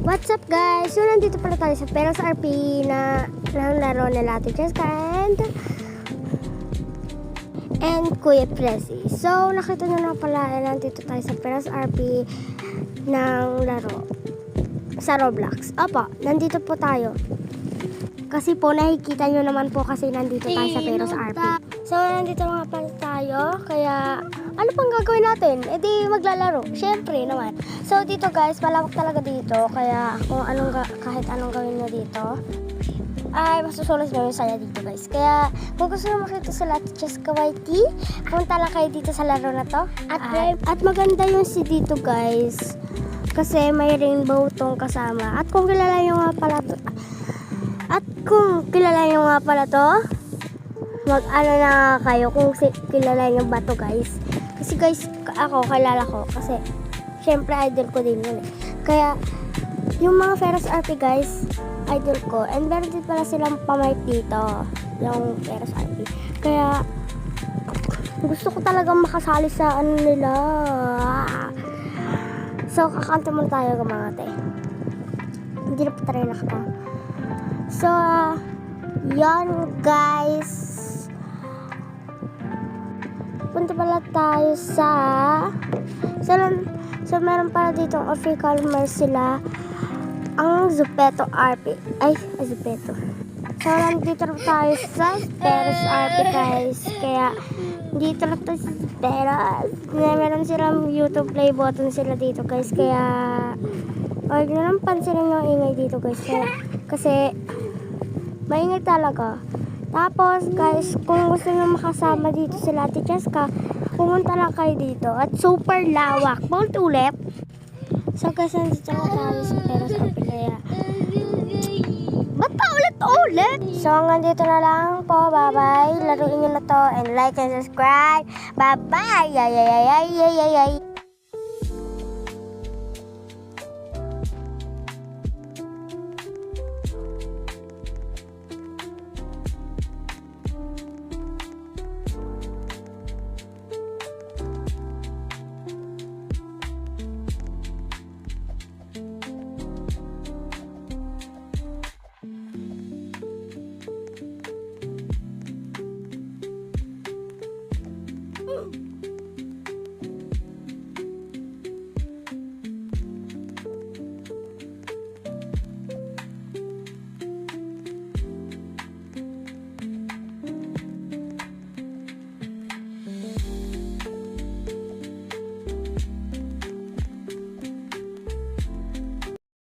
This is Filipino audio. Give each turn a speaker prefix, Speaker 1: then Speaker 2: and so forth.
Speaker 1: What's up guys? So nandito pala tayo sa Peros RP na laro nila Ate Cheska and Kuya Prezi. So nakita nyo na pala nandito tayo sa Peros RP ng laro sa Roblox. Opo, nandito po tayo. Kasi po nakikita nyo naman po kasi nandito tayo sa Peros RP. So nandito nga pala tayo. Kaya ano pang gagawin natin? E di maglalaro. Syempre naman. So dito guys, malawak talaga dito. Kaya kung kahit anong gawin nyo dito ay masusulos nyo yung saya dito guys. Kaya kung gusto nyo makita sila Ate Cheska YT, punta lang kayo dito sa laro na to. At maganda yung si dito guys. Kasi may rainbow tong kasama. At kung kilala nyo nga pala to, mag-ano na kayo kung kilala nyo ba to guys. Kasi guys, ako kilala ko kasi syempre idol ko din yun eh. Kaya yung mga Peros RP guys, idol ko. And meron din pala silang pamic dito, yung Peros RP. Kaya gusto ko talagang makasali sa ano nila. So kakanta muna tayo mga te. Hindi na pa tayo nakata. So yan guys, punta pala tayo sa so meron pala dito official merch sila ang Zupeto RP Zupeto. So nandito na tayo sa Peros RP guys. Kaya dito na tayo sa Peros. Meron silang YouTube play button sila dito guys. Kaya huwag nyo lang pansinin yung ingay dito guys. Kasi maingay talaga. Tapos guys, kung gusto nyo makasama dito sila Ate Cheska, pumunta lang kayo dito. At super lawak. Ulit. So guys, nandito na tayo sa Peros RP. Kaya ba't pa ulit? So hanggang dito na lang po. Bye-bye. Laruin nyo na to. And like and subscribe. Bye-bye. Yay.